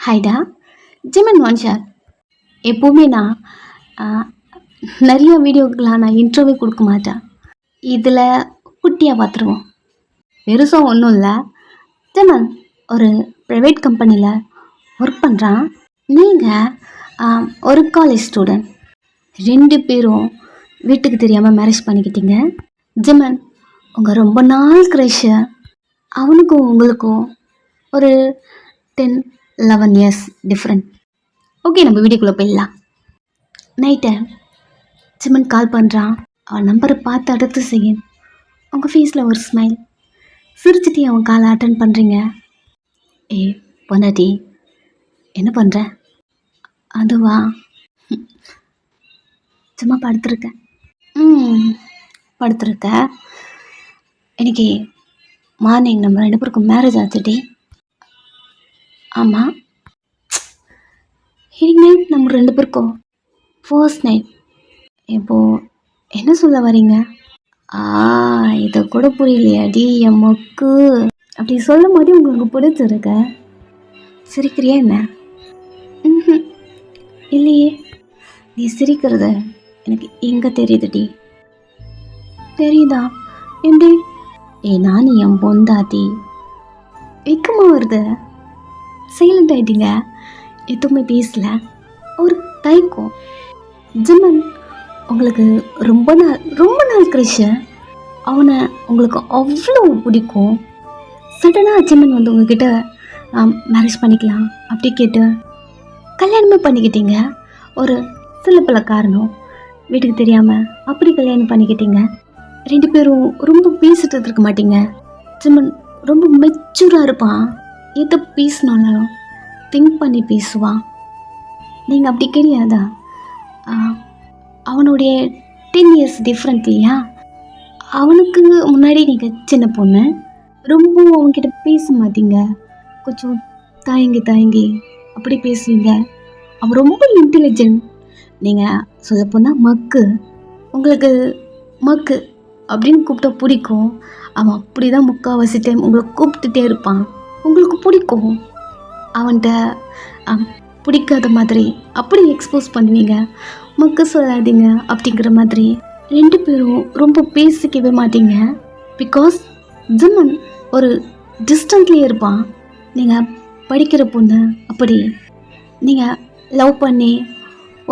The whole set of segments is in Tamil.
ஹைடா ஜிமன் வான்ஷார். எப்போவுமே நான் நிறைய வீடியோக்கெலாம் நான் இன்ட்ரோவே கொடுக்க மாட்டேன். இதில் குட்டியாக பார்த்துருவோம். பெருசாக ஒன்றும் இல்லை. ஜிமன் ஒரு ப்ரைவேட் கம்பெனியில் ஒர்க் பண்ணுறான். நீங்கள் ஒரு காலேஜ் ஸ்டூடெண்ட். 2 பேரும் வீட்டுக்கு தெரியாமல் மேரேஜ் பண்ணிக்கிட்டீங்க. ஜிமன் உங்கள் ரொம்ப நாள் க்ரஷ். அவனுக்கும் உங்களுக்கும் ஒரு 10-11 இயர்ஸ் டிஃப்ரெண்ட். ஓகே, நம்ம வீடியோக்குள்ளே போயிடலாம். நைட்டு ஜிமன் கால் பண்ணுறான். அவன் நம்பரை பார்த்து அடுத்த செகண்ட் உங்கள் ஃபேஸில் ஒரு ஸ்மைல். சிரிச்சிட்டு அவன் காலை அட்டன் பண்ணுறீங்க. பொண்டாட்டி என்ன பண்ணுற? அதுவா, சும்மா படுத்துருக்கேன். படுத்துருக்க. இன்னைக்கு மார்னிங் நம்ம 2 பேருக்கும் மேரேஜ் ஆச்சுடி. ஆமாம், இன்னைக்கு நைட் நம்ம 2 பேருக்கும் ஃபர்ஸ்ட் நைட். இப்போது என்ன சொல்ல வரீங்க? இதை கூட புரியலையாடி என் மக்கு. அப்படி சொல்லும் போது உங்களுக்கு பிடிச்சிருக்க. சிரிக்கிறியா என்ன? இல்லையே, நீ சிரிக்கிறது எனக்கு எங்கே தெரியுதுடி. தெரியுதா? எப்படி? நான் என் பொந்தாட்டி. வெக்கமாக வருது. சைலண்ட் ஆகிட்டீங்க. எதுவுமே பேசல. ஒரு தயக்கம். ஜிமன் உங்களுக்கு ரொம்ப நாள் க்ரஷ். அவனை உங்களுக்கு அவ்வளோ பிடிக்கும். சடனாக ஜிமன் வந்து உங்ககிட்ட மேரேஜ் பண்ணிக்கலாம் அப்படி கேட்டு கல்யாணமே பண்ணிக்கிட்டீங்க. ஒரு சில பல காரணம் வீட்டுக்கு தெரியாமல் அப்படி கல்யாணம் பண்ணிக்கிட்டீங்க. 2 பேரும் ரொம்ப பேசிட்டு இருக்க மாட்டீங்க. ஜிமன் ரொம்ப மெச்சூராக இருப்பான். எதை பேசினாலும் திங்க் பண்ணி பேசுவான். நீங்கள் அப்படி கிடையாதா? அவனுடைய 10 இயர்ஸ் டிஃப்ரெண்ட் இல்லையா? அவனுக்கு முன்னாடி நீங்கள் சின்ன பொண்ணு. ரொம்ப அவன்கிட்ட பேச மாட்டீங்க. கொஞ்சம் தயங்கி அப்படி பேசுவீங்க. அவன் ரொம்ப இன்டெலிஜென்ட். நீங்கள் சொல்லப்போனால் மக்கு. உங்களுக்கு மக்கு அப்படின்னு கூப்பிட்டா பிடிக்கும். அவன் அப்படி தான் முக்கால்வாசி டைம் உங்களை கூப்பிட்டுட்டே இருப்பான். உங்களுக்கு பிடிக்கும். அவன்கிட்ட பிடிக்காத மாதிரி அப்படி எக்ஸ்போஸ் பண்ணுவீங்க. மக்கு சொல்லாதீங்க அப்படிங்கிற மாதிரி. 2 பேரும் ரொம்ப பேசிக்கவே மாட்டீங்க. பிகாஸ் ஜிமன் ஒரு டிஸ்டன்ட்லேயே இருப்பான். நீங்கள் படிக்கிற பொண்ணு. அப்படி நீங்கள் லவ் பண்ணி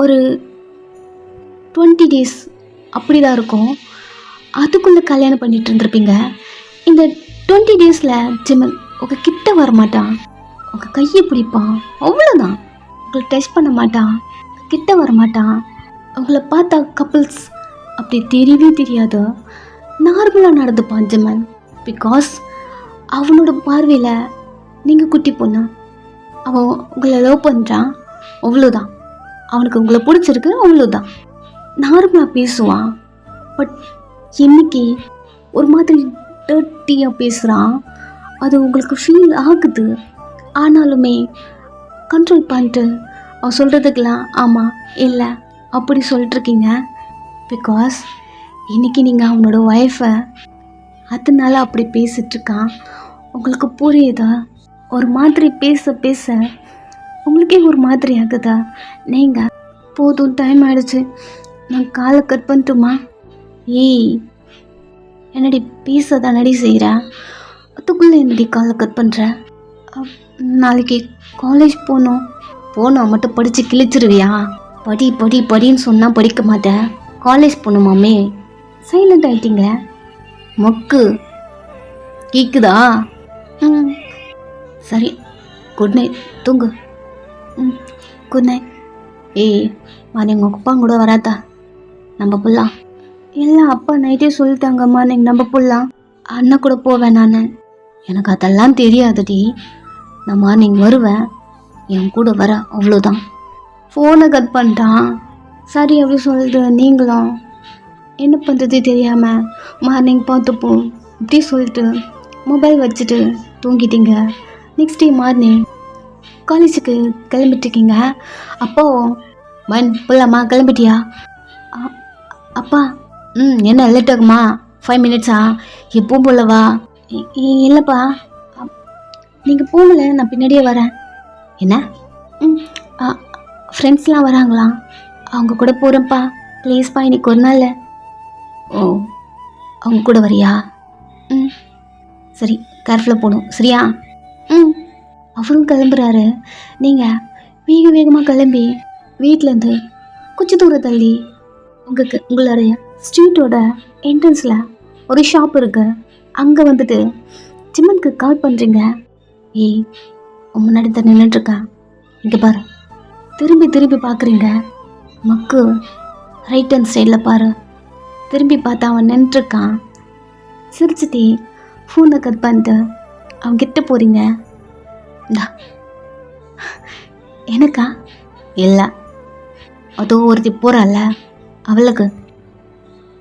ஒரு 20 டேஸ் அப்படி தான் இருக்கும். அதுக்குள்ளே கல்யாணம் பண்ணிட்டு இருந்திருப்பீங்க. இந்த 20 டேஸில் ஜிமன் உங்கள் கிட்ட வரமாட்டான். உங்கள் கையை பிடிப்பான், அவ்வளோதான். உங்களை டச் பண்ண மாட்டான், கிட்ட வரமாட்டான். உங்களை பார்த்தா கப்புள்ஸ் அப்படி தெரியவே தெரியாது. நார்மலாக நடந்துப்பான் ஜிமன். பிகாஸ் அவனோட பார்வையில் நீங்கள் குட்டி பொண்ணு. அவன் உங்களை லவ் பண்ணுறான், அவ்வளோதான். அவனுக்கு உங்களை பிடிச்சிருக்கு, அவ்வளோதான். நார்மலாக பேசுவான். பட் இன்னைக்கு ஒரு மாதிரி டர்ட்டியாக பேசுகிறான். அது உங்களுக்கு ஃபீல் ஆகுது. ஆனாலுமே கண்ட்ரோல் பண்ணிட்டு அவன் சொல்கிறதுக்கெல்லாம் ஆமாம் இல்லை அப்படி சொல்லிட்டுருக்கீங்க. பிகாஸ் இன்றைக்கி நீங்கள் அவனோட ஒய்ஃபை, அதனால அப்படி பேசிகிட்ருக்கான். உங்களுக்கு புரியுதா? ஒரு மாதிரி பேச உங்களுக்கே ஒரு மாதிரி ஆகுதா? நீங்கள் போதும், டைம் ஆகிடுச்சு, நான் காலை கட் பண்ணட்டுமா? என்னடி பேச தானடி செய்கிறேன், அதுக்குள்ளே என்னடி காலை கட் பண்ணுற? நாளைக்கு காலேஜ் போனோம் மட்டும் படித்து கிழிச்சிருவியா? படின்னு சொன்னால் படிக்க மாட்டேன். காலேஜ் போகணுமாமே. சைலண்ட் ஆகிட்டீங்க. மக்கு கேக்குதா? சரி, குட் நைட், தூங்கு. Good night. மார்னிங் உங்கள் அப்பா கூட வராதா? நம்ம போடலாம். இல்லை, அப்பா நைட்டே சொல்லிட்டாங்க மார்னிங் நம்ம போடலாம். அண்ணன் கூட போவேன் நான். எனக்கு அதெல்லாம் தெரியாதுடி. நான் மார்னிங் வருவேன், என் கூட வர, அவ்வளோதான். ஃபோனை கட் பண்ணிட்டான். சரி அப்படி சொல்லிட்டு நீங்களும் என்ன பண்ணுறது தெரியாமல் மார்னிங் பார்த்துப்போம் இப்படி சொல்லிட்டு மொபைல் வச்சுட்டு தூங்கிட்டீங்க. நெக்ஸ்ட் டே மார்னிங் காலேஜுக்கு கிளம்பிட்டுருக்கீங்க. அப்போ போகலாமா? கிளம்பிட்டியா? அப்பா என்ன லேட் ஆகுமா? 5 மினிட்ஸா? எப்பவும் போலவா? இல்லைப்பா, நீங்கள் போகல, நான் பின்னாடியே வரேன். என்ன ம் ஃப்ரெண்ட்ஸ்லாம் வராங்களா? அவங்க கூட போகிறேன்ப்பா. ப்ளீஸ்ப்பா, இன்னைக்கு ஒரு நாள். ஓ, அவங்க கூட வரியா? ம் சரி, கேர்ஃபுல்லாக போகணும் சரியா? ம் அவரும் கிளம்புறாரு. நீங்கள் வேக வேகமாக கிளம்பி வீட்டிலேருந்து கொஞ்சம் தூரம் தள்ளி உங்களுடைய ஸ்ட்ரீட்டோட என்ட்ரன்ஸில் ஒரு ஷாப் இருக்கு. அங்கே வந்துட்டு ஜிம்மனுக்கு கால் பண்ணுறீங்க. ஏய், உன் முன்னாடி தான் நின்றுட்டுருக்கா, இங்கே பாரு. திரும்பி திரும்பி பார்க்குறீங்க. மக்கு ரைட் ஹேண்ட் சைடில் பாரு. திரும்பி பார்த்தா அவன் நின்றுருக்கான். சிரிச்சுட்டே ஃபோனை கட் பண்ணிட்டு அவன் கிட்ட போகிறீங்க. இந்தா. எனக்கா? இல்லை, அதோ ஒருத்தி போகிறாள் அவளுக்கு.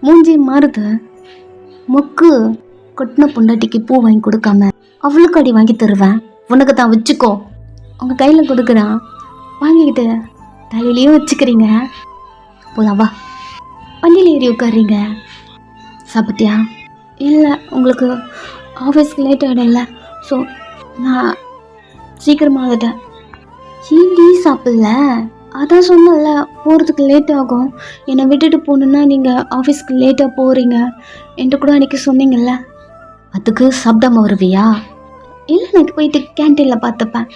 மூஞ்சி மாறுது. மொக்கு கொட்டின பொண்டாட்டிக்கு பூ வாங்கி கொடுக்காம அவளுக்கு அடி வாங்கி தருவேன். உனக்கு தான் வச்சுக்கோ. உங்கள் கையில் கொடுக்குறான். வாங்கிக்கிட்டு தலையிலையும் வச்சுக்கிறீங்க. போலாம் வா. வண்டியில் ஏறி உட்காடுறீங்க. சாப்பிட்டியா? இல்லை, உங்களுக்கு ஆஃபீஸ்க்கு லேட் ஆகிடும்ல, ஸோ நான் சீக்கிரமாக வந்துட்டேன். ஏன்டி சாப்பிடல? அதான் சொன்னல, போகிறதுக்கு லேட் ஆகும். என்னை விட்டுட்டு போகணுன்னா நீங்கள் ஆஃபீஸ்க்கு லேட்டாக போகிறீங்க என்று கூட அன்றைக்கி சொன்னீங்கல்ல. அதுக்கு சாப்பிடாம வருவியா? இல்லை, நான் போயிட்டு கேன்டீனில் பார்த்துப்பேன்.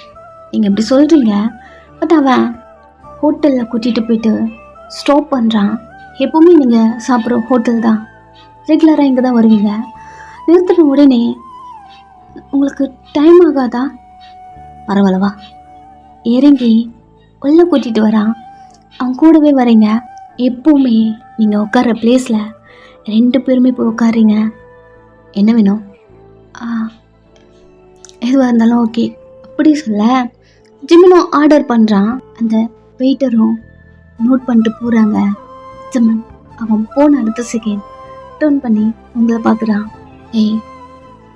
நீங்கள் இப்படி சொல்கிறீங்க. பட் அவன் ஹோட்டலில் கூட்டிகிட்டு போயிட்டு ஸ்டாப் பண்ணுறான். எப்போவுமே நீங்கள் சாப்பிட்ற ஹோட்டல் தான், ரெகுலராக இங்கே தான் வருவீங்க. நிறுத்தின உடனே உங்களுக்கு டைம் ஆகாதா? பரவாயில்லவா, இறங்கி உள்ளே கூட்டிகிட்டு வரான். அவன் கூடவே வரீங்க. எப்போவுமே நீங்கள் உட்கார்ற பிளேஸில் 2 பேருமே போய் உட்காருங்க. என்ன வேணும்? எதுவாக இருந்தாலும் ஓகே அப்படி சொல்ல ஜிம்மனும் ஆர்டர் பண்ணுறான். அந்த வெயிட்டரும் நோட் பண்ணிட்டு போகிறாங்க. ஜிம்மன் அவன் போன அடுத்த செகண்ட் டர்ன் பண்ணி உங்களை பார்க்குறான். ஏய்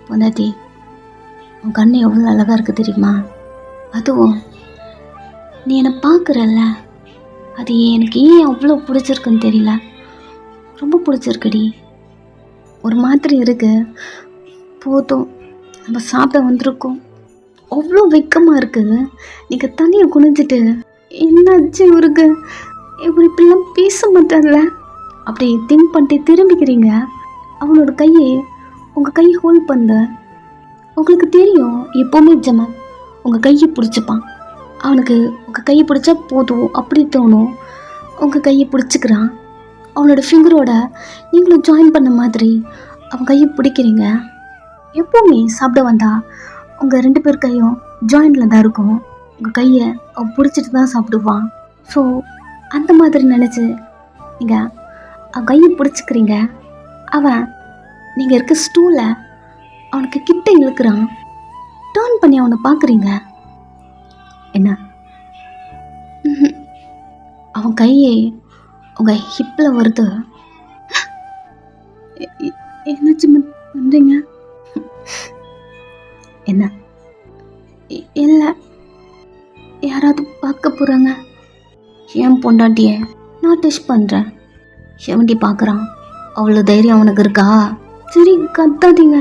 பொண்டாட்டி, உன் கண்ணு எவ்வளோ அழகாக இருக்குது தெரியுமா? அதுவும் நீ என்னை பார்க்குறல்ல, அது எனக்கு ஏன் அவ்வளோ பிடிச்சிருக்குன்னு தெரியல. ரொம்ப பிடிச்சிருக்குடி. ஒரு மாதிரி இருக்கு. போதும், நம்ம சாப்பிட வந்திருக்கோம். அவ்வளோ வெக்கமாக இருக்குது. நீங்கள் தண்ணியை குனிஞ்சிட்டு என்னாச்சு இவருக்கு, இவர் இப்படிலாம் பேச மாட்டார்ல அப்படி திங்க் பண்ணிட்டு திரும்பிக்கிறீங்க. அவனோட கையை உங்கள் கையை ஹோல்ட் பண்ண. உங்களுக்கு தெரியும் எப்போவுமே ஜமன் உங்கள் கையை பிடிச்சிப்பான். அவனுக்கு உங்கள் கையை பிடிச்சா போதும் அப்படி தோணும். உங்கள் கையை பிடிச்சிக்கிறான். அவனோட ஃபிங்கரோட நீங்களும் ஜாயின் பண்ண மாதிரி அவன் கையை பிடிக்கிறீங்க. எப்போவுமே சாப்பிட வந்தா உங்கள் 2 பேர் கையும் ஜாயிண்டில் தான் இருக்கும். உங்கள் கையை அவன் பிடிச்சிட்டு தான் சாப்பிடுவான். ஸோ அந்த மாதிரி நினச்சி நீங்கள் அவன் கையை பிடிச்சிக்கிறீங்க. அவன் நீங்கள் இருக்க ஸ்டூலை அவனுக்கு கிட்ட இழுக்கிறான். டர்ன் பண்ணி அவனை பார்க்குறீங்க. என்ன? அவன் கையை உங்கள் ஹிப்பில் வருது. என்னாச்சு பண்ணுறீங்க? என்ன? இல்லை, யாராவது பார்க்க போகிறாங்க. ஏன் பொண்டாட்டிய நான் டெஸ்ட் பண்ணுறேன். எவன்டி பார்க்குறான்? அவ்வளோ தைரியம் அவனுக்கு இருக்கா? சரி கத்தாதீங்க.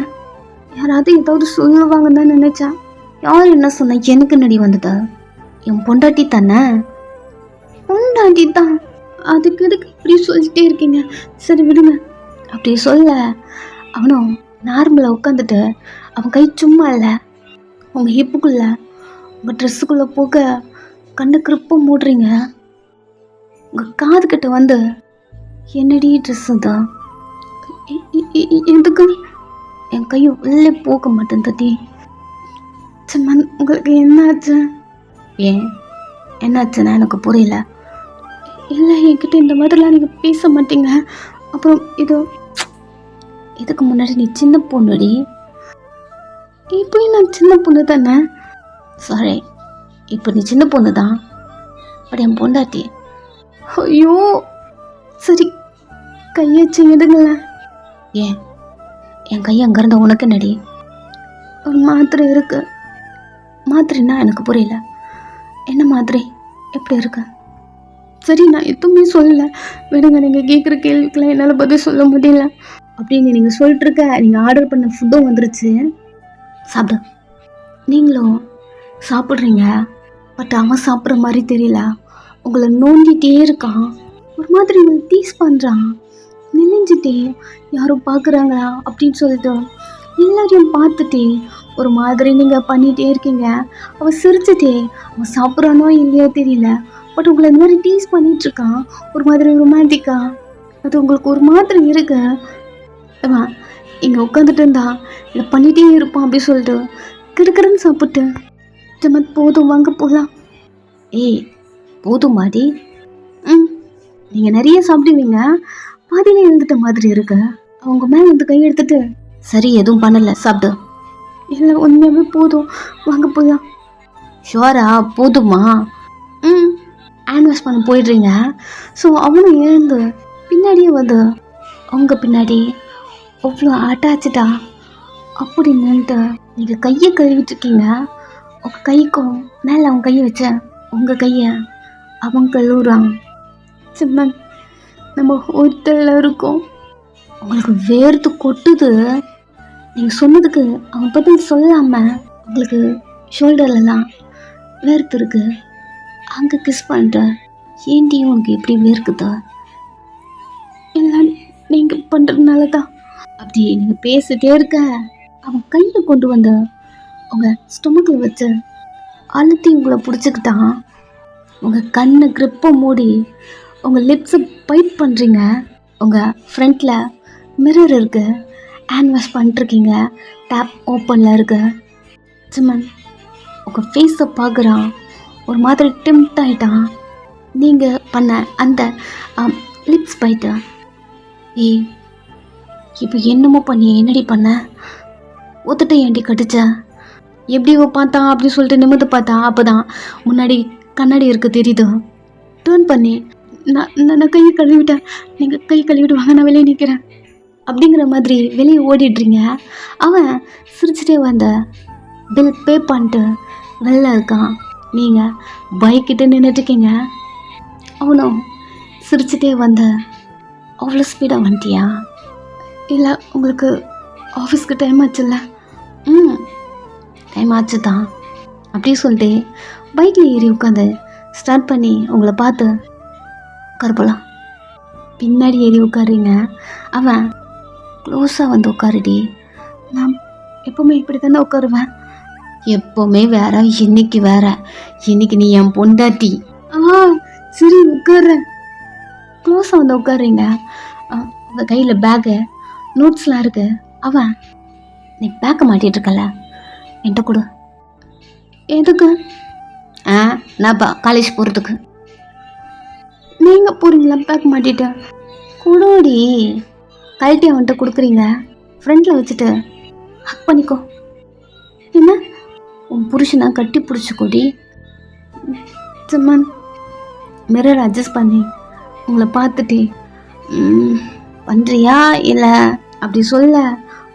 யாராவது ஏதாவது சொல்லுவாங்கன்னு தான் நினச்சா. யார் என்ன சொன்ன? எனக்கு நடி வந்ததா? என் பொண்டாட்டி தானே. பொண்டாட்டி தான், அதுக்கு எதுக்கு இப்படி சொல்லிட்டே இருக்கீங்க? சரி விடுங்க. அப்படி சொல்ல அவனும் நார்மலாக உட்காந்துட்டு அவன் கை சும்மா இல்லை உங்கள் ஹிப்புக்குள்ளே உங்கள் ட்ரெஸ்ஸுக்குள்ளே போக கண்ணு கிருப்ப மூடுறீங்க. உங்கள் காது கிட்ட வந்து என்னடி ட்ரெஸ்ஸு தான் எதுக்கு? என் கையும் உள்ளே போக மாட்டேன் தட்டி. சம்மன் உங்களுக்கு என்னாச்சு? ஏன் என்னாச்சுன்னா எனக்கு புரியல. இல்லை, என்கிட்ட இந்த மாதிரிலாம் நீங்கள் பேச மாட்டீங்க. அப்புறம் இதுக்கு முன்னாடி நீ சின்ன பொண்ணுடி. இப்போ நான் சின்ன பொண்ணு தானே. சாரி, இப்போ நீ சின்ன பொண்ணு தான். பட் என் பொண்டாட்டி. ஐயோ சரி, கையாச்சு எடுங்களேன். ஏன் என் கையை அங்கே இருந்த உனக்கு நடி. ஒரு மாத்திரை இருக்கு. மாத்திரைன்னா எனக்கு புரியல. என்ன மாத்திரை? எப்படி இருக்கு? சரி, நான் எதுவுமே சொல்லலை, விடுங்க. நீங்கள் கேட்குற கேள்விக்கெல்லாம் என்னால் பதில் சொல்ல முடியல அப்படின்னு நீங்கள் சொல்லிட்டுருக்க. நீங்கள் ஆர்டர் பண்ண ஃபுட்டும் வந்துருச்சு. சாப்பிடு. நீங்களும் சாப்பிட்றீங்க. பட் அவன் சாப்பிட்ற மாதிரி தெரியல. உங்களை நோண்டிகிட்டே இருக்கான். ஒரு மாதிரி உங்களை டீஸ் பண்ணுறான். நினைஞ்சிட்டே யாரும் பார்க்குறாங்களா அப்படின்னு சொல்லிட்டு எல்லாரையும் பார்த்துட்டே ஒரு மாதிரி நீங்கள் பண்ணிகிட்டே இருக்கீங்க. அவன் சிரிச்சுட்டே அவன் சாப்பிட்றானோ இல்லையோ தெரியல, பட் உங்களை இந்த மாதிரி டீஸ் பண்ணிகிட்ருக்கான். ஒரு மாதிரி ரொமான்டிக்கா அது உங்களுக்கு ஒரு மாதிரி இருக்கு. அவன் இங்கே உட்காந்துட்டு இருந்தா இதை பண்ணிகிட்டே இருப்பான் அப்படின்னு சொல்லிட்டு கிடுக்கிடுன்னு சாப்பிட்டு ஜமத் போதும் வாங்க போகலாம். ஏய் போதும் மாடி. நீங்கள் நிறைய சாப்பிடுவீங்க, பாதியிலே எழுந்துட்ட மாதிரி இருக்கு. அவங்க மேலே வந்து கை எடுத்துட்டு சரி எதுவும் பண்ணலை சாப்பிடு. இல்லை உண்மையாகவே போதும் வாங்க போகலாம். ஷுவரா போதுமா? ஹேண்ட் வாஷ் பண்ண போயிடுறீங்க. ஸோ அவனும் எழுந்து பின்னாடியே வந்து அவங்க பின்னாடி அவ்வளோ அட்டாச்சா அப்படி நின்றுட்டு நீங்கள் கையை கழுவிட்டுருக்கீங்க. உங்கள் கைக்கும் மேலே அவன் கையை வச்ச உங்கள் கையை அவன் கழுவுறான். சிம்மன் நம்ம ஹோட்டலில் இருக்கோம். உங்களுக்கு வேர்த்து கொட்டுது. நீங்கள் சொன்னதுக்கு அவன் பதில் சொல்லாமல் உங்களுக்கு ஷோல்டர்லலாம் வேர்த்து இருக்கு. அங்கே கிஸ் பண்ணுற ஏன்டி உனக்கு எப்படி வேர்க்குதா? எல்லாம் நீங்கள் பண்ணுறதுனால தான். அப்படி நீங்கள் பேசிட்டே இருக்க அவன் கையை கொண்டு வந்த உங்கள் ஸ்டொமக்கில் வச்சு அழுத்தி உங்களை பிடிச்சிக்கிட்டான். உங்கள் கண்ணை கிரிப்பை மூடி உங்கள் லிப்ஸை பைட் பண்ணுறீங்க. உங்கள் ஃப்ரண்ட்டில் மிரர் இருக்குது, ஹேண்ட் வாஷ் பண்ணிட்டுருக்கீங்க, டேப் ஓப்பனில் இருக்கு. சிம்மன் உங்கள் ஃபேஸை பார்க்குறான். ஒரு மாதிரி டெம்ப்ட் ஆகிட்டான் நீங்கள் பண்ண அந்த லிப்ஸ் பைட்டு. ஏய் இப்போ என்னமோ பண்ணி என்னடி பண்ண? ஒத்துட்ட ஏண்டி கடிச்ச? எப்படியோ பார்த்தான் அப்படின்னு சொல்லிட்டு நிமிர்ந்து பார்த்தா அப்போ தான் முன்னாடி கண்ணாடி இருக்க தெரியுது. டேர்ன் பண்ணி நான் கையை கழுவிட்டேன், நீங்கள் கை கழுவிட்டு வாங்க நான் வெளியே நிற்கிறேன் அப்படிங்கிற மாதிரி வெளியே ஓடிடுறீங்க. அவன் சிரிச்சுட்டே வந்த பில் பே பண்ணிட்டு வெளில இருக்கான். நீங்கள் பைக்கிட்ட நின்றுட்டுருக்கீங்க. அவனும் சிரிச்சுட்டே வந்த அவ்வளோ ஸ்பீடாக வந்துட்டியா? இல்லை உங்களுக்கு ஆஃபீஸ்க்கு டைம் ஆச்சுல்ல? டைம் ஆச்சு தான் அப்படி சொல்லிட்டு பைக்கில் ஏறி உட்காந்து ஸ்டார்ட் பண்ணி உங்களை பார்த்து உட்காரப்போலாம். பின்னாடி ஏறி உட்காருங்க. அவன் க்ளோஸாக வந்து உட்காருடி. நான் எப்போவுமே இப்படி தானே உட்காருவேன். எப்போவுமே வேற, இன்னைக்கு வேற. இன்னைக்கு நீ என் பொண்டாட்டி. சரி உட்கார்றேன். க்ளோஸாக வந்து உட்காருங்க. உங்கள் கையில் பேக்கு நோட்ஸ்லாம் இருக்கு. அவன் நீ பேக்கை மாட்டிகிட்டு இருக்கல, என்கிட்ட கொடு. எதுக்கு? நான் காலேஜ் போகிறதுக்கு. நீங்கள் போகிறீங்களா பேக் மாட்டிட்டு? கொடுடி. கழட்டி அவன்கிட்ட கொடுக்குறீங்க. ஃப்ரெண்டில் வச்சுட்டு ஹக் பண்ணிக்கோ. என்ன உன் புருஷனை கட்டி பிடிச்சி கொடி. சிம்மன் மிரர் அட்ஜஸ்ட் பண்ணி உங்களை பார்த்துட்டு பண்ணுறியா இல்லை அப்படி சொல்ல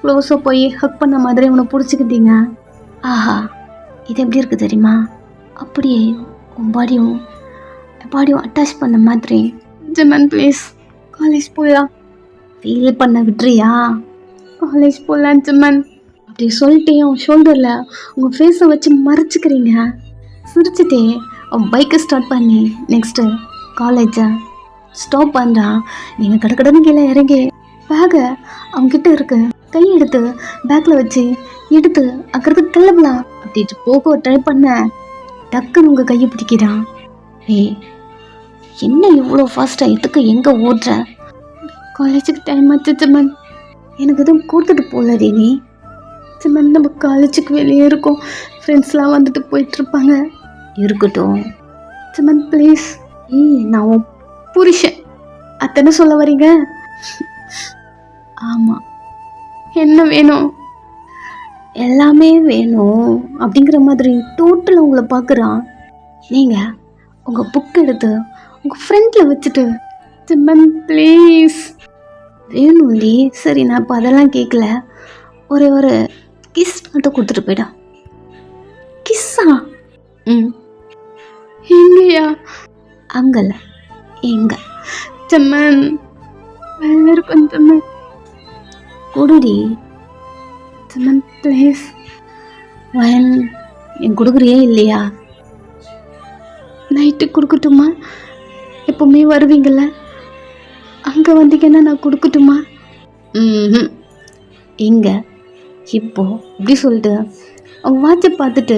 க்ளோஸாக போய் ஹக் பண்ண மாதிரி உன்னை பிடிச்சிக்கிட்டீங்க. ஆஹா இது எப்படி இருக்குது தெரியுமா? அப்படியே உன் பாடியும் அட்டாச் பண்ண மாதிரி. ஜமன் ப்ளீஸ் காலேஜ் போகலாம். ஃபீல் பண்ண விட்டுறியா? காலேஜ் போகலாம் ஜமன் அப்படி சொல்லிட்டே அவன் ஷோல்டரில் உங்கள் ஃபேஸை வச்சு மறைச்சிக்கிறீங்க. சிரிச்சுட்டே அவன் பைக்கை ஸ்டார்ட் பண்ணி நெக்ஸ்ட்டு காலேஜை ஸ்டாப் பண்ணுறான். நீங்கள் கடற்கடன்னு கீழே இறங்கி பேக்கை அவன்கிட்ட இருக்கு கை எடுத்து பேக்கில் வச்சு எடுத்து அக்கிறதுக்கு கிளம்பலாம் அப்படின்ட்டு போக ட்ரை பண்ண டக்குன்னு உங்கள் கையை பிடிக்கிறான். ஏய் என்ன இவ்வளோ ஃபாஸ்ட்டாக எதுக்கு எங்கே ஓடுற? காலேஜுக்கு டைம் ஆச்சு சிம்மன். எனக்கு எதுவும் கொடுத்துட்டு போகலடி நீ. சிம்மன் நம்ம காலேஜுக்கு வெளியே இருக்கோம், ஃப்ரெண்ட்ஸ்லாம் வந்துட்டு போயிட்டுருப்பாங்க. இருக்கட்டும் சிம்மன் ப்ளீஸ். நான் உன் புருஷன் அத்தனை சொல்ல வரீங்க? ஆமாம் என்ன வேணும்? எல்லாமே வேணும் அப்படிங்கிற மாதிரி டோட்டலாக உங்களை பார்க்குறான். நீங்கள் உங்கள் புக் எடுத்து உங்கள் ஃப்ரெண்டில் வச்சுட்டு சிம்மன் ப்ளீஸ் வேணும்டி. சரி நான் இப்போ அதெல்லாம் கேட்கல, ஒரு கிஸ் மட்டும் கொடுத்துட்டு போயிடா. கிஸ்ஸா? எங்கேயா? அங்கல்ல எங்க? சிம்மன் வெள்ள இருக்கும் சிம்மன் கொடுடி. சிம்மன் ப்ளீஸ். வயன் என் கொடுக்குறியே இல்லையா? நைட்டு கொடுக்கட்டுமா? எப்போவுமே வருவீங்கள்ல, அங்கே வந்தீங்கன்னா நான் கொடுக்கட்டுமா? ம், எங்கே இப்போ இப்படி சொல்லிட்டு அவங்க வாட்சை பார்த்துட்டு,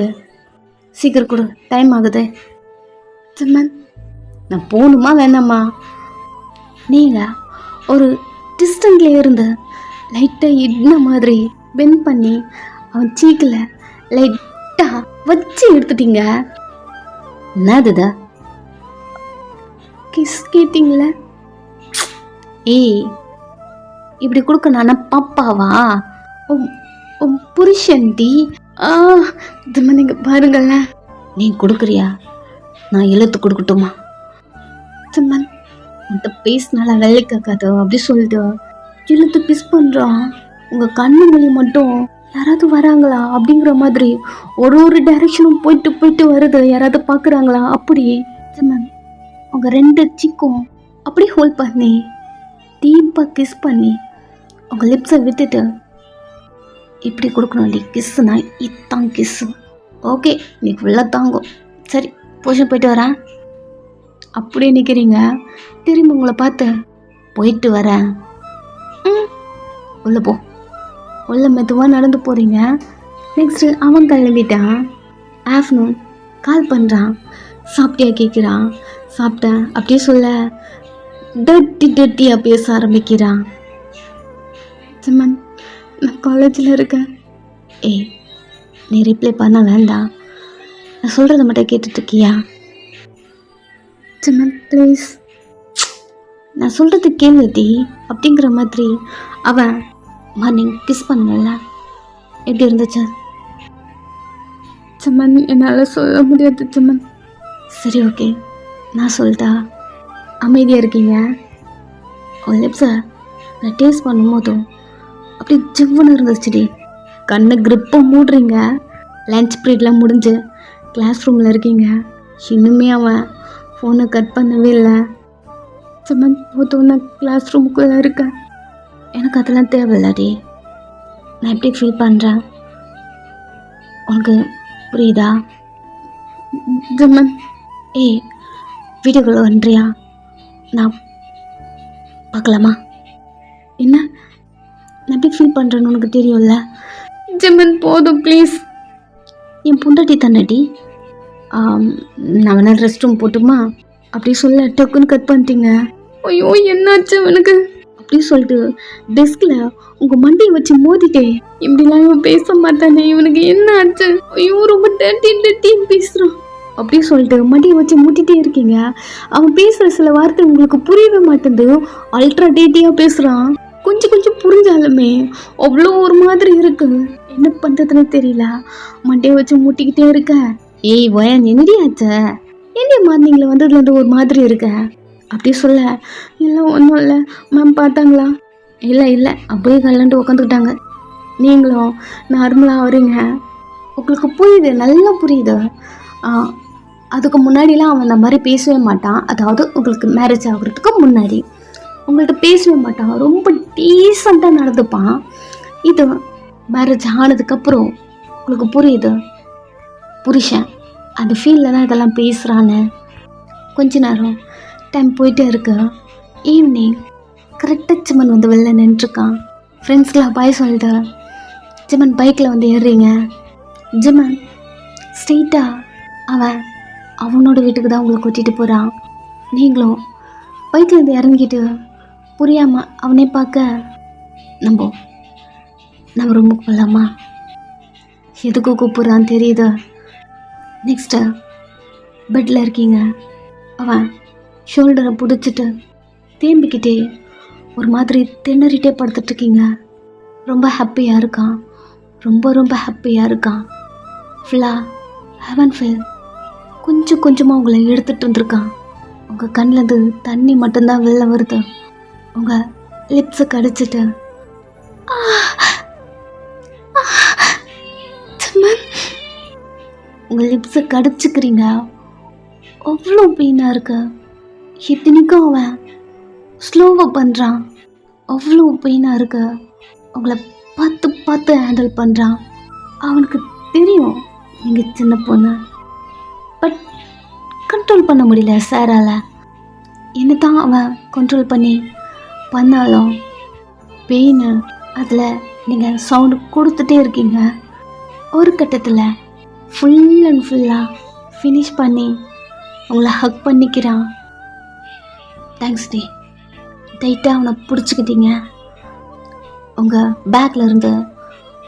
சீக்கிரம் கொடு, டைம் ஆகுது. சிம்மன், நான் போகணுமா வேணாமா? நீங்கள் ஒரு டிஸ்டன்ட்லேயே இருந்து லைட்டாக என்ன மாதிரி பெண்ட் பண்ணி அவன் சீக்கில் லைட்டாக வச்சு எடுத்துட்டீங்க. என்னதுதா? கிஸ் கேட்டிங்கள? ஏய், இப்படி கொடுக்க நானா பாப்பாவா? உன் புருஷன்டி. இதுமா நீங்கள் பாருங்கள. நீ கொடுக்குறியா? நான் இழுத்து கொடுக்கட்டுமா? சிம்மன், உன்கிட்ட பேசினால வெள்ளைக்காக்காதோ அப்படி சொல்லிட்டு இழுத்து கிஸ் பண்ணுறான். உங்கள் கண்ணு மொழி மட்டும் யாராவது வராங்களா அப்படிங்கிற மாதிரி ஒரு டைரக்ஷனும் போயிட்டு போயிட்டு வருது. யாராவது பார்க்குறாங்களா அப்படி. சிம்மன், உங்கள் 2 சிக்கும் அப்படி ஹோல்ட் பண்ணி டீப்பாக கிஸ் பண்ணி உங்கள் லிப்ஸை விட்டுட்டு இப்படி கொடுக்கணும்டி. கிஸ்ஸுனா இத்தான் கிஸ்ஸு. ஓகே, நீ ஃபுல்லாக தாங்கும். சரி, போஷன் போயிட்டு வரேன். அப்படியே நிற்கிறீங்க. திரும்பி உங்களை பார்த்து போயிட்டு வரேன். உள்ள போ. உள்ள மெதுவாக நடந்து போகிறீங்க. நெக்ஸ்ட்டு அவன் கிளம்பிட்டான். ஆஃப்டர்நூன் கால் பண்ணுறான். சாப்பிட்டியா கேட்குறான். சாப்பிட்டேன் அப்படியே சொல்ல டர்ட்டியாக பேச ஆரம்பிக்கிறான். சிம்மன், நான் காலேஜில் இருக்கேன். ஏய், நீ ரிப்ளை பண்ண வேண்டாம். நான் சொல்கிறத மட்டும் கேட்டுட்ருக்கியா? சிம்மன் ப்ளீஸ், நான் சொல்கிறது கேளுடி அப்படிங்கிற மாதிரி அவன் மார்னிங் கிஸ் பண்ணல. எப்படி இருந்துச்சு? சிம்மன், என்னால் சொல்ல முடியாது சிம்மன். சரி, ஓகே, நான் சொல்லிட்டா? அமைதியாக இருக்கீங்க. உன் லிப்ஸை நான் டேஸ்ட் பண்ணும்போதும் அப்படி ஜிவ்வுன்னு இருந்துச்சுடி. கண்ணை கிரிப்பாக மூடுறீங்க. லன்ச் பீரியட்லாம் முடிஞ்சு கிளாஸ் ரூமில் இருக்கீங்க. இன்னுமே அவன் ஃபோனை கட் பண்ணவே இல்லை. சிம்மன், போதும், நான் கிளாஸ் ரூமுக்குள்ளே இருக்கேன். எனக்கு அதெல்லாம் தேவையில்லடி. நான் எப்படி ஃபீல் பண்ணுறேன் உனக்கு புரியுதா? சிம்மன், ஏய், வீடியோக்குள்ளே வந்துறியா? நான் பார்க்கலாமா? என்ன நான் எப்படி ஃபீல் பண்ணுறேன்னு உனக்கு தெரியும்ல? ஜிம்மன், போதும் ப்ளீஸ். என் பொண்டாட்டி தானடி. நான் வேணா ரெஸ்ட் ரூம் போட்டுமா அப்படி சொல்ல டக்குன்னு கட் பண்ணிட்டீங்க. ஐயோ, என்னாச்சு அவனுக்கு? அப்படி சொல்லிட்டு டெஸ்கில் உங்கள் மண்டையை வச்சு மோதிட்டே இப்படிலாம் இவன் பேச மாட்டானே, இவனுக்கு என்ன ஆச்சு? ஐயோ, ரொம்ப டர்ட்டின்னு பேசுகிறான். அப்படி சொல்லிட்டு மண்டியை வச்சு மூட்டிகிட்டே இருக்கீங்க. அவன் பேசுகிற சில வார்த்தை உங்களுக்கு புரியவே மாட்டேங்குது. அல்ட்ரா டேட்டியாக பேசுகிறான். கொஞ்சம் புரிஞ்சாலுமே அவ்வளோ ஒரு மாதிரி இருக்கு. என்ன பண்ணுறதுன்னு தெரியல. மண்டையை வச்சு மூட்டிக்கிட்டே இருக்க. ஏய் வயன், என்னடி ஆச்ச? என்னடி மார்னிங்கில் வந்ததுலேருந்து ஒரு மாதிரி இருக்க? அப்படி சொல்ல, இல்லை ஒன்றும் இல்லை மேம், பார்த்தாங்களா? இல்லை அப்படியே கலண்டு உட்காந்துக்கிட்டாங்க. நீங்களும் நார்மலாக வரீங்க. உங்களுக்கு புரியுது, நல்லா புரியுது. அதுக்கு முன்னாடிலாம் அவன் அந்த மாதிரி பேசவே மாட்டான். அதாவது உங்களுக்கு மேரேஜ் ஆகுறதுக்கு முன்னாடி உங்கள்கிட்ட பேசவே மாட்டான். ரொம்ப டீசெண்டாக நடந்துப்பான். இது மேரேஜ் ஆனதுக்கப்புறம் உங்களுக்கு புரியுது, புருஷன் அந்த ஃபீல்டில் தான் இதெல்லாம் பேசுகிறான்னு. கொஞ்ச நேரம் டைம் போயிட்டே இருக்கு. ஈவினிங் கரெக்டாக சிம்மன் வந்து வெளில நின்றுருக்கான். ஃப்ரெண்ட்ஸ்க்கெலாம் பாய் சொல்லிட்டு சிம்மன் பைக்கில் வந்து ஏறுறீங்க. ஜிம்மன் ஸ்ட்ரெயிட்டாக அவனோட வீட்டுக்கு தான் உங்களை கூட்டிகிட்டு போகிறான். நீங்களும் பைக்கில் இருந்து இறங்கிட்டு புரியாமல் அவனே பார்க்க, நம்ம ரொம்ப போகலாமா? எதுக்கு கூப்பிட்றான்னு தெரியுது. நெக்ஸ்ட்டு பெட்டில் இருக்கீங்க. அவன் ஷோல்டரை பிடிச்சிட்டு தேம்பிக்கிட்டே ஒரு மாதிரி திணறிட்டே படுத்துட்ருக்கீங்க. ரொம்ப ஹாப்பியாக இருக்கான். ரொம்ப ஹாப்பியாக இருக்கான். ஃபுல்லாக ஹெவன் ஃபீல் கொஞ்சமாக உங்களை எடுத்துகிட்டு வந்திருக்கான். உங்கள் கண்ணிலேருந்து தண்ணி மட்டும்தான் வெளில வருது. உங்கள் லிப்ஸை கடிச்சிட்டு உங்கள் லிப்ஸை கடிச்சிக்கிறீங்க. அவ்வளோ பெயினாக இருக்கு. இத்தனைக்கும் அவன் ஸ்லோவாக பண்ணுறான். அவ்வளோ பெயினாக இருக்கு. உங்களை பார்த்து ஹேண்டில் பண்ணுறான். அவனுக்கு தெரியும் நீங்கள் சின்ன பொண்ணு, பட் கண்ட்ரோல் கண்ட்ரோல் பண்ண முடியல சாரால். என்ன தான் அவன் கண்ட்ரோல் பண்ணாலும் பெயின் அதில் நீங்கள் சவுண்டு கொடுத்துட்டே இருக்கீங்க. ஒரு கட்டத்தில் ஃபுல் அண்ட் ஃபுல்லாக ஃபினிஷ் பண்ணி உங்களை ஹக் பண்ணிக்கிறான். தேங்க்ஸ் டே. டைட்டாக அவனை பிடிச்சிக்கிட்டீங்க. உங்கள் பேக்கில் இருந்து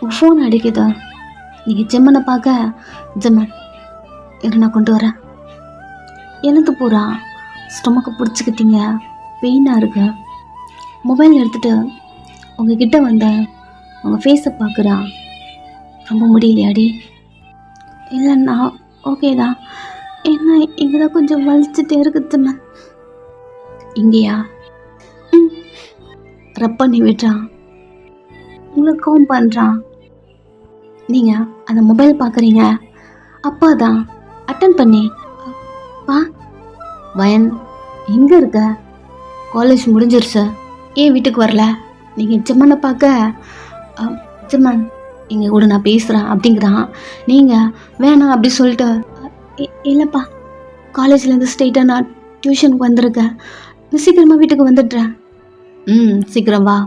உங்கள் ஃபோன் அடிக்குது. நீங்கள் ஜிம்மனை பார்க்க, ஜிம்மன் இரு நான் கொண்டு வரேன். எழுந்து போகிறா. ஸ்டொமக்கை பிடிச்சிக்கிட்டீங்க. பெயினாக இருக்கு. மொபைல் எடுத்துகிட்டு உங்ககிட்ட வந்த உங்கள் ஃபேஸை பார்க்குறா. ரொம்ப முடியலையாடி? இல்லைண்ணா ஓகே தான், என்ன இங்கே தான் கொஞ்சம் வலிச்சுட்டே இருக்குதுண்ணா. இங்கேயா? ரப் பண்ணி விடுறான். உங்களை கோம் பண்ணுறான். நீங்கள் அந்த மொபைல் பார்க்குறீங்க. அப்பா தான் அட்டன் பண்ணி, அப்பா வயன் எங்கே இருக்க? காலேஜ் முடிஞ்சிருச்சு, ஏன் வீட்டுக்கு வரல? நீங்கள் ஜிம்மனை பார்க்க, ஜிம்மன் இங்கே கூட நான் பேசுகிறேன் அப்படிங்கிறான். நீங்கள் வேணாம் அப்படி சொல்லிட்டு, இல்லைப்பா காலேஜ்லேருந்து ஸ்ட்ரெயிட்டாக நான் டியூஷனுக்கு வந்திருக்கேன், நான் சீக்கிரமாக வீட்டுக்கு வந்துடுறேன். சீக்கிரம் வா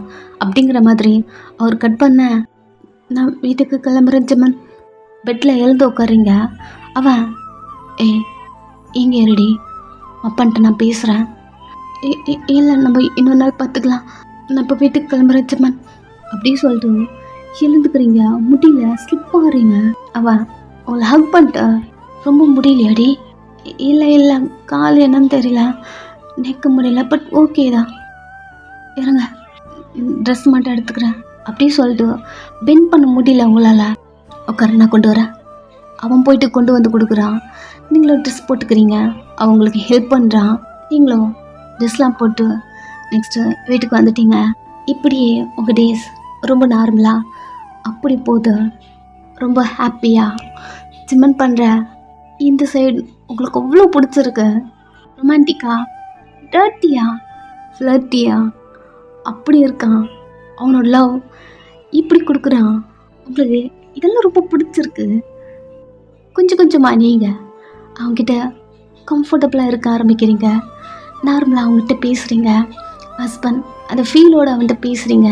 அப்படிங்கிற மாதிரி அவர் கட் பண்ண, நான் வீட்டுக்கு கிளம்புறேன் ஜிம்மன். பெட்டில் எழுந்து உட்காருங்க. அவன் இங்கே ரெடி அப்பான்ட்டு நான் பேசுகிறேன். இல்லை நம்ம இன்னொரு நாள் பார்த்துக்கலாம், நான் இப்போ வீட்டுக்கு கிளம்புறேன் ஜிம்மன் அப்படின்னு சொல்லிட்டு எழுந்துக்கிறீங்க. முடியல, ஸ்லிப் ஆகிறீங்க. அவன் அவளை ஹக் பண்ணிட்ட. ரொம்ப முடியலையாடி? இல்லை கால் என்னன்னு தெரியல, நிற்க முடியல, பட் ஓகே தான், இருங்க ட்ரெஸ் மட்டும் எடுத்துக்கிறேன் அப்படின்னு சொல்லிட்டு பெண்ட் பண்ண முடியல உங்களால். உட்கார நான் கொண்டு வரேன். அவன் போயிட்டு கொண்டு வந்து கொடுக்குறான். நீங்களும் ட்ரெஸ் போட்டுக்கிறீங்க. அவங்களுக்கு ஹெல்ப் பண்ணுறான். நீங்களும் ட்ரெஸ்லாம் போட்டு நெக்ஸ்ட்டு வீட்டுக்கு வந்துட்டீங்க. இப்படியே உங்கள் டேஸ் ரொம்ப நார்மலாக அப்படி போகுது. ரொம்ப ஹாப்பியாக ஜிம்மன் பண்ணுற இந்த சைடு உங்களுக்கு அவ்வளோ பிடிச்சிருக்கு. ரொமான்டிக்காக, டர்ட்டியாக, ஃப்ளர்ட்டியாக அப்படி இருக்கான். அவனோட லவ் இப்படி கொடுக்குறான். உங்களுக்கு இதெல்லாம் ரொம்ப பிடிச்சிருக்கு. கொஞ்சம் கொஞ்சமாக நீங்கள் அவங்ககிட்ட கம்ஃபர்டபுளாக இருக்க ஆரம்பிக்கிறீங்க. நார்மலாக அவங்ககிட்ட பேசுகிறீங்க. ஹஸ்பண்ட் அந்த ஃபீலோடு அவன்கிட்ட பேசுகிறீங்க,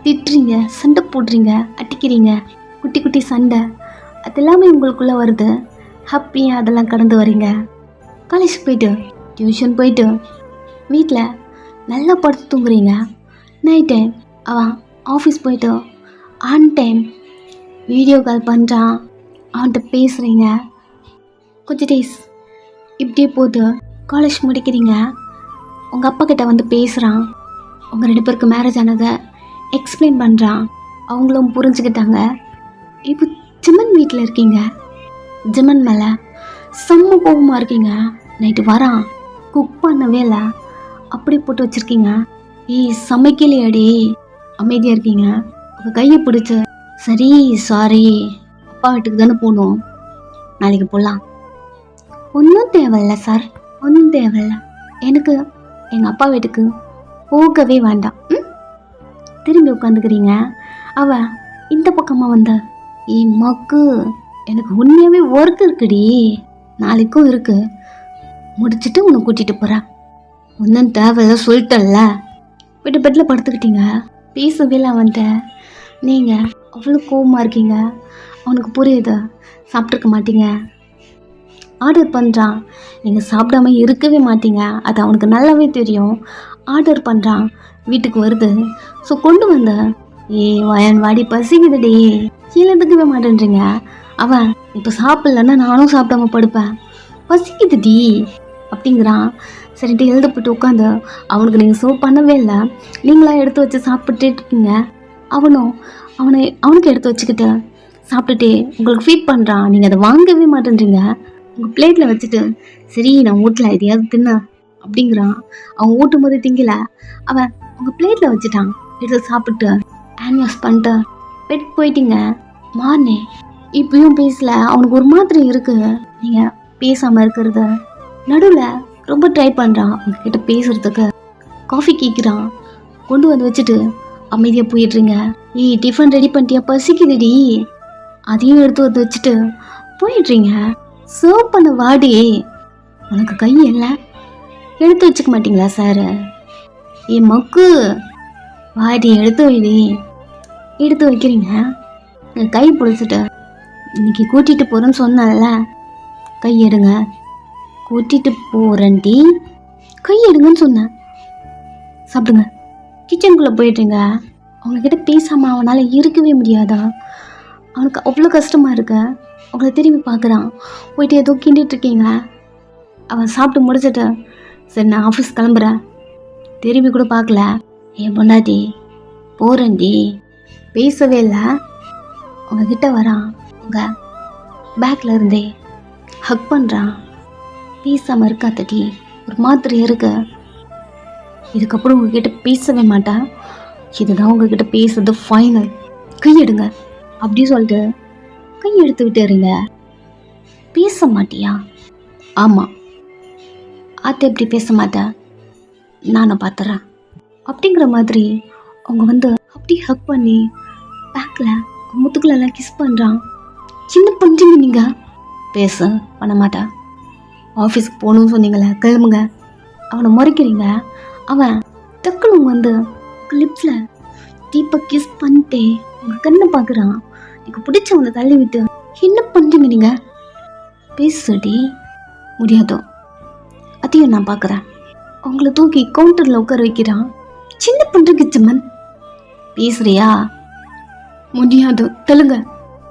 திட்டுறீங்க, சண்டை போடுறீங்க, அடிக்கிறீங்க. குட்டி குட்டி சண்டை அதெல்லாமே உங்களுக்குள்ளே வருது. ஹாப்பியாக அதெல்லாம் கடந்து வரீங்க. காலேஜ் போயிட்டு, டியூஷன் போயிட்டு, வீட்டில் நல்லா படுத்து தூங்குறீங்க. நைட் டைம் அவன் ஆஃபீஸ் போயிட்டு ஆன் டைம் வீடியோ கால் பண்ணுறான். அவன்கிட்ட பேசுகிறீங்க. கொஞ்சம் டேஸ் இப்படியே போகுது. காலேஜ் முடிக்கிறீங்க. உங்கள் அப்பா கிட்ட வந்து பேசுகிறான். உங்கள் 2 பேருக்கு மேரேஜ் ஆனதை எக்ஸ்பிளைன் பண்ணுறான். அவங்களும் புரிஞ்சுக்கிட்டாங்க. இப்போ ஜிம்மன் வீட்டில் இருக்கீங்க. ஜிம்மன் மேலே செம்ம கோபமாக இருக்கீங்க. நைட்டு வரான், குக் பண்ணவே இல்லை, அப்படி போட்டு வச்சுருக்கீங்க. சமைக்கலையாடி? அமைதியாக இருக்கீங்க. உங்கள் கையை பிடிச்சி, சரி சாரி, அப்பா வீட்டுக்கு தானே போகணும், நாளைக்கு போகலாம். ஒன்றும் தேவையில்ல சார், ஒன்றும் தேவையில்ல, எனக்கு எங்கள் அப்பா வீட்டுக்கு போகவே வேண்டாம். திரும்பி உட்காந்துக்கிறீங்க. அவன் இந்த பக்கமாக வந்த, மக்கு எனக்கு உண்மையாகவே ஒர்க் இருக்குடி, நாளைக்கும் இருக்கு, முடிச்சுட்டு உன்னை கூட்டிகிட்டு போகிறேன். ஒன்றும் தேவையில்ல சொல்லிட்டல்ல. போய்ட்டு பெட்டில் படுத்துக்கிட்டீங்க. பேசவே இல்லை அவன்கிட்ட. நீங்கள் அவ்வளோ கோவமாக இருக்கீங்க. அவனுக்கு புரியுது, சாப்பிட்ருக்க மாட்டீங்க. ஆர்டர் பண்ணுறான். நீங்கள் சாப்பிடாம இருக்கவே மாட்டீங்க, அது அவனுக்கு நல்லாவே தெரியும். ஆர்டர் பண்ணுறான், வீட்டுக்கு வருது. ஸோ கொண்டு வந்த, வயன் வாடி பசிக்குதுடி, கீழே எடுக்கவே மாட்டேன்றீங்க. அவன் இப்போ சாப்பிட்லன்னா நானும் சாப்பிடாம படுப்பேன், பசிக்குதுடி அப்படிங்கிறான். சரிட்டு எழுதப்பட்டு உட்காந்து அவனுக்கு நீங்கள் சர்வ் பண்ணவே இல்லை, நீங்களாம் எடுத்து வச்சு சாப்பிட்டுட்டே இருக்கீங்க. அவனுக்கு எடுத்து வச்சுக்கிட்டு சாப்பிட்டுட்டே உங்களுக்கு ஃபீட் பண்ணுறான். நீங்கள் அதை வாங்கவே மாட்டேன்றீங்க. உங்கள் பிளேட்டில் வச்சுட்டு, சரி நான் ஊட்டல எதையாவது தின்ன அப்படிங்கிறான். அவன் ஊட்டும் போது திங்கல, அவன் உங்கள் பிளேட்டில் வச்சுட்டான். எடுத்து சாப்பிட்டு ஹேண்ட் வாஷ் பண்ணிட்டு பெட் போயிட்டீங்க. மாறனே இப்பயும் பேசல. அவனுக்கு ஒரு மாதிரி இருக்குது நீங்கள் பேசாமல் இருக்கிறது. நடுவில் ரொம்ப ட்ரை பண்ணுறான் உங்ககிட்ட பேசுகிறதுக்கு. காஃபி கேட்குறான், கொண்டு வந்து வச்சுட்டு அமைதியாக போயிடுறீங்க. டிஃபன் ரெடி பண்ணிட்டியா, பசிக்குதுடி, அதையும் எடுத்து வந்து வச்சுட்டு போயிடுறீங்க. சர்வ் பண்ண வாடி உனக்கு கை இல்லை, எடுத்து வச்சுக்க மாட்டீங்களா சார்? என் மக்கு வாடி எடுத்து வைடி. எடுத்து வைக்கிறீங்க. கை பிடிச்சிட்டு இன்னைக்கு கூட்டிகிட்டு போகிறேன்னு சொன்னால, கை எடுங்க. கூட்டிகிட்டு போகிறேன்டி, கை எடுங்கன்னு சொன்னேன். சாப்பிடுங்க. கிச்சனுக்குள்ளே போயிட்டுங்க. அவங்கக்கிட்ட பேசாமல் அவனால் இருக்கவே முடியாதா? அவனுக்கு அவ்வளோ கஷ்டமாக இருக்க. அவங்கள திரும்பி பார்க்குறான். போயிட்டு ஏதோ கிண்டிகிட்ருக்கீங்க. அவன் சாப்பிட்டு முடிச்சிட்டு, சரி நான் ஆஃபீஸ் கிளம்புறேன். திரும்பி கூட பார்க்கல. என் பொண்டாட்டி போகிறேன்டி. பேசவே இல்லை. உங்ககிட்ட வரான். உங்கள் பேக்கில் இருந்தே ஹக் பண்ணுறான். பேசாமல் இருக்காத்தடி, ஒரு மாதிரி இருக்கு. இதுக்கப்புறம் உங்ககிட்ட பேசவே மாட்டேன். இதுதான் உங்ககிட்ட பேசுறது ஃபைனல். கை எடுங்க அப்படி சொல்லிட்டு கை எடுத்து விட்டுறீங்க. பேச மாட்டியா? ஆமாம். அத்தை எப்படி பேச மாட்டேன், நானும் பார்த்துறேன் அப்படிங்கிற மாதிரி அவங்க வந்து அப்படி ஹக் பண்ணி பேக்கில் முத்துக்களெல்லாம் கிஸ் பண்ணுறான். சின்ன பண்ணுறீங்க நீங்கள். பேச பண்ண மாட்டேன். ஆஃபீஸுக்கு போகணுன்னு சொன்னீங்களே, கிளம்புங்க. அவனை முறைக்கிறீங்க. அவன் டக்குனு வந்து லிப்ஸில் டீப்பாக கிஸ் பண்ணிட்டே உங்கள் கண்ணை பார்க்குறான். எனக்கு பிடிச்சவங்களை தள்ளி விட்டு என்ன பண்ணுறீங்க நீங்கள்? பேசுடி. முடியாதோ, அதையும் நான் பார்க்குறேன். அவங்கள தூக்கி கவுண்டரில் உட்கார வைக்கிறான். சின்ன பண்ணுறீங்க ஜம்மன். பேசுறியா? முடியாது, தெலுங்க.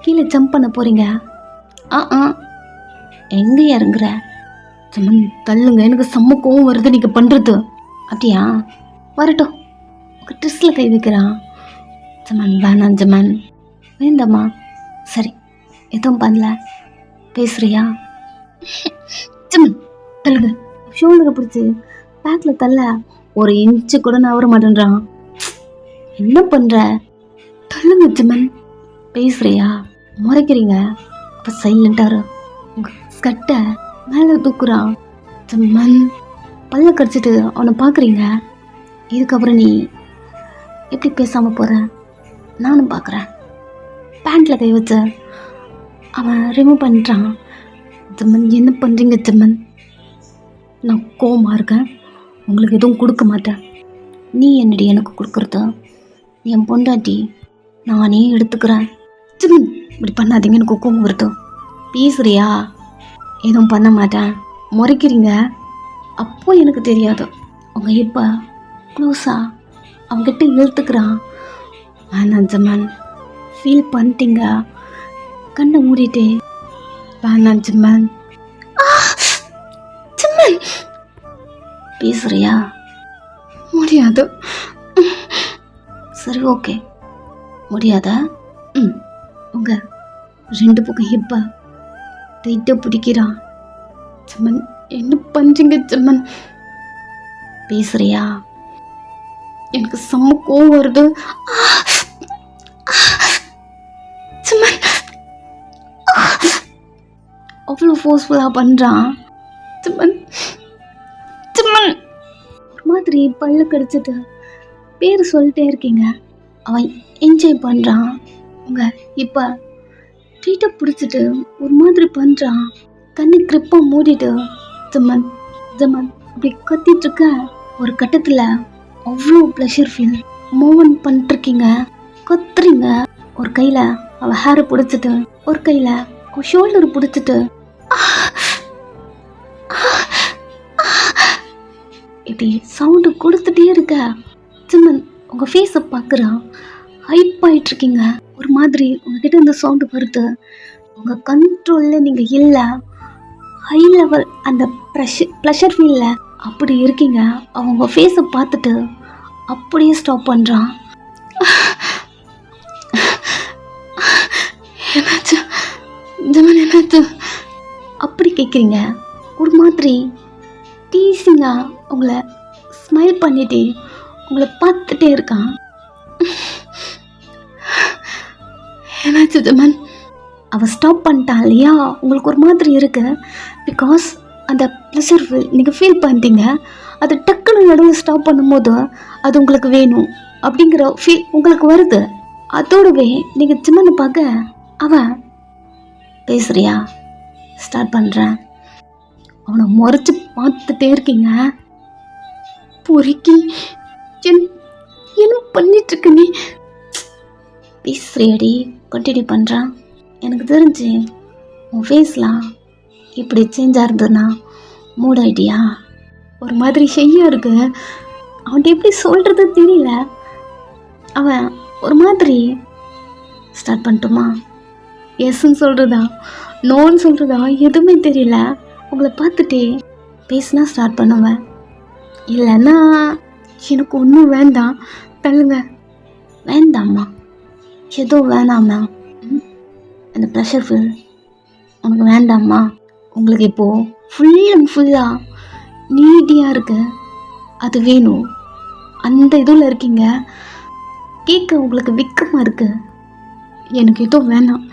கீழே ஜம்ப் பண்ண போகிறீங்க. எங்கே இறங்குற? ஜம்மன் தள்ளுங்க, எனக்கு செம்ம கோவம் வருது நீங்கள் பண்ணுறது. அப்படியா? வரட்டும். உங்கள் ட்ரெஸ்ஸில் கை வைக்கிறான். ஜம்மன் வேணாம் ஜம்மன். வேண்டாமா? சரி, எதுவும் பண்ணல. பேசுறியா? ஜம்மன் தள்ளுங்க. ஷோல்டரை பிடிச்சி பேக்கில் தள்ள ஒரு இன்ச்சு கூட நவர மாட்டேன்றான். என்ன பண்ணுற? தள்ளுங்க ஜம்மன். பேசுறியா? முறைக்கிறீங்க. அப்போ சைலண்டாக உங்கள் ஸ்கட்டை மேலே தூக்குறான். ஜம்மன் பல்ல கடிச்சிட்டு அவனை பார்க்குறீங்க. இதுக்கப்புறம் நீ எப்படி பேசாமல் போகிற நானும் பார்க்குறேன். பேண்ட்டில் கை வச்ச அவன் ரிமூவ் பண்ணிட்டான். ஜம்மன் என்ன பண்ணுறீங்க ஜம்மன்? நான் கோவமாக இருக்கேன். உங்களுக்கு எதுவும் கொடுக்க மாட்டேன். நீ என்னடி எனக்கு கொடுக்குறது? என் பொண்டாட்டி, நானே எடுத்துக்கிறேன். ஜம்மன் இப்படி பண்ணாதீங்க, எனக்கு கோவம் வருது. பேசுறியா? எதுவும் பண்ண மாட்டேன். முறைக்கிறீங்க. அப்போ எனக்கு தெரியாது. அவங்க இப்போ க்ளோஸாக அவங்ககிட்ட இழுத்துக்கிறான். வேணாம் ஜம்மன், ஃபீல் பண்ணிட்டீங்க. கண்ணை மூடிட்டு வேணாம் ஜம்மன். ஜம்மன் பேசுறியா? முடியாது. சரி ஓகே, முடியாதா? உங்கள் ரெண்டு பக்கம் ஹிப்பை டைட்டாக பிடிக்கிறான். ஜம்மன் என்ன பண்ணுறீங்க ஜம்மன்? பேசுறியா? எனக்கு செம்ம கோவம் வருது. ஜம்மன் அவ்வளோ ஃபோர்ஸ்ஃபுல்லாக பண்ணுறான். ஜம்மன் ஜம்மன் ஒரு மாதிரி பல்ல கடிச்சிட்டு பேர் சொல்லிட்டே இருக்கீங்க. அவன் என்ஜாய் பண்ணுறான். உங்கள் இப்போ ட்ரீட்டை பிடிச்சிட்டு ஒரு மாதிரி பண்ணுறான். கண்ணு கிரிப்பாக மூடிட்டு ஜம்மன் ஜம்மன் அப்படி கத்திட்டுருக்க ஒரு கட்டத்தில் அவ்வளோ ப்ளஷர் ஃபீல். மூவ் பண்ணிட்டுருக்கீங்க, கத்துறீங்க. ஒரு கையில் அவள் ஹேரை பிடிச்சிட்டு, ஒரு கையில் அவள் ஷோல்டர் பிடிச்சிட்டு இப்படி சவுண்டு கொடுத்துட்டே இருக்க. ஜம்மன் உங்கள் ஃபேஸை பார்க்குறான். ஹைப் ஆகிட்ருக்கீங்க. ஒரு மாதிரி உங்ககிட்ட இந்த சவுண்டு வருது. உங்கள் கண்ட்ரோலில் நீங்கள் இல்லை. ஹை லெவல் அந்த ப்ளஷர் ஃபீலில் அப்படி இருக்கீங்க. அவங்க ஃபேஸை பார்த்துட்டு அப்படியே ஸ்டாப் பண்ணுறான். என்னாச்சு ஜம்மன், என்னாச்சு அப்படி கேட்குறீங்க. ஒரு மாதிரி டீசிங்காக உங்களை ஸ்மைல் பண்ணிட்டு உங்களை பார்த்துட்டே இருக்கான். என்னாச்சு ஜம்மன்? அவள் ஸ்டாப் பண்ணிட்டான் இல்லையா? உங்களுக்கு ஒரு மாதிரி இருக்கு. பிகாஸ் அந்த ப்ளஷர் நீங்கள் ஃபீல் பண்ணிட்டீங்க. அது டக்குன்னு நடுவில் ஸ்டாப் பண்ணும்போது அது உங்களுக்கு வேணும் அப்படிங்கிற ஃபீல் உங்களுக்கு வருது. அதோடவே நீங்கள் ஜம்மனை பார்க்க அவன் பேசுறியா? ஸ்டார்ட் பண்ணுறேன். அவனை முறைச்சி பார்த்துட்டே இருக்கீங்க. பொறுக்கி என் என்ன பண்ணிட்டு இருக்க நீ? பேசுறியடி, கண்டினியூ பண்ணுறான். எனக்கு தெரிஞ்சு உன் ஃபேஸ்லாம் இப்படி சேஞ்சாக இருந்ததுன்னா மூட் ஆகிட்டியா? ஒரு மாதிரி ஷையாக இருக்கு. அவன்கிட்ட எப்படி சொல்கிறது தெரியல. அவன் ஒரு மாதிரி ஸ்டார்ட் பண்ணட்டுமா? எஸ்ன்னு சொல்கிறதா நோன்னு சொல்கிறதா எதுவுமே தெரியல. உங்களை பார்த்துட்டே பேசினா ஸ்டார்ட் பண்ணுவேன். இல்லைன்னா எனக்கு ஒன்றும் வேண்டாம், தள்ளுங்க. வேண்டாம்மா, எதுவும் வேணாம்மா. அந்த ப்ரெஷர் ஃபீல் உனக்கு வேண்டாம்மா. உங்களுக்கு இப்போது ஃபுல் அண்ட் ஃபுல்லாக நீடியாக இருக்கு, அது வேணும். அந்த இதில் இருக்கீங்க. கேட்க உங்களுக்கு வெக்கமாக இருக்குது. எனக்கு எதுவும் வேணாம்,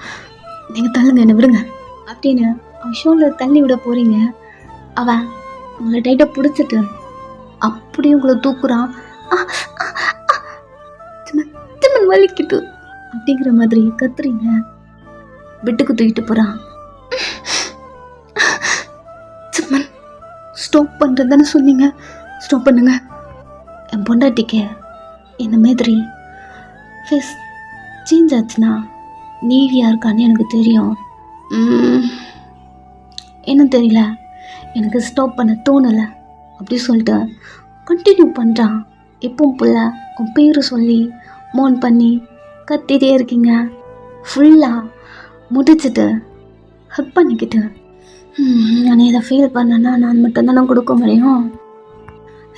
நீங்கள் தள்ளுங்க, என்னை விடுங்க அப்படின்னு அவன் ஷோல்டர் தள்ளி விட போகிறீங்க. அவன் உங்களை டைட்டாக பிடிச்சிட்டு அப்படியே உங்களை தூக்குறான். வலிக்கிட்டு அப்படிங்கிற மாதிரி கத்துறீங்க. பெட்டுக்கு தூக்கிட்டு போகிறான். சும்மன், ஸ்டாப் பண்ணுறதுன்னு சொன்னீங்க, ஸ்டாப் பண்ணுங்க. என் பொண்டாட்டிக்கு இந்த மாதிரி ஃபேஸ் சேஞ்ச் ஆச்சுன்னா நீவியாக இருக்கான்னு எனக்கு தெரியும். என்ன தெரியல, எனக்கு ஸ்டாப் பண்ண தோணலை அப்படி சொல்லிட்டு கண்டினியூ பண்ணுறான். எப்பவும் புள்ள உன் பேர் சொல்லி மோன் பண்ணி கத்திட்டே இருக்கீங்க. ஃபுல்லாக முடிச்சுட்டு ஹக் பண்ணிக்கிட்டு நான் இதை ஃபீல் பண்ணேன்னா நான் மட்டும்தானே கொடுக்க முடியும்.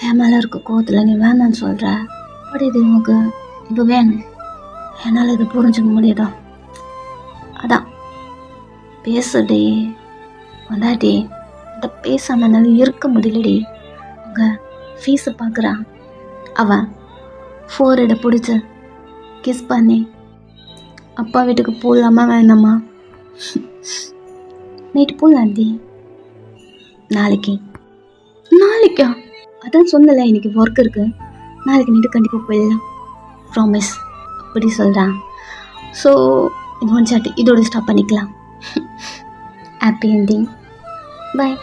என் மேலே இருக்க கோவத்தில் நீ வேணான்னு சொல்கிற. அப்படி இது உனக்கு இப்போ வேணும், என்னால் இதை புரிஞ்சுக்க முடியுதா? அதான் பேசுடி வந்தாடி. இந்த பேசாமல் என்னால் இருக்க முடியலடி. உங்கள் ஃபீஸை பார்க்குறான். அவன் ஃபோர்ஹெடை பிடிச்சி கிஸ் பண்ணி அப்பா வீட்டுக்கு போகலாமா வேணாமா? நைட்டு போகலாண்டி. நாளைக்கா? அதான் சொன்னல இன்னைக்கு ஒர்க் இருக்குது, நாளைக்கு நைட்டு கண்டிப்பாக போயிடலாம், ப்ராமிஸ் அப்படி சொல்கிறான். ஸோ இது ஒன் சாட் இதோட ஸ்டாப் பண்ணிக்கலாம். Happy ending. பாய்.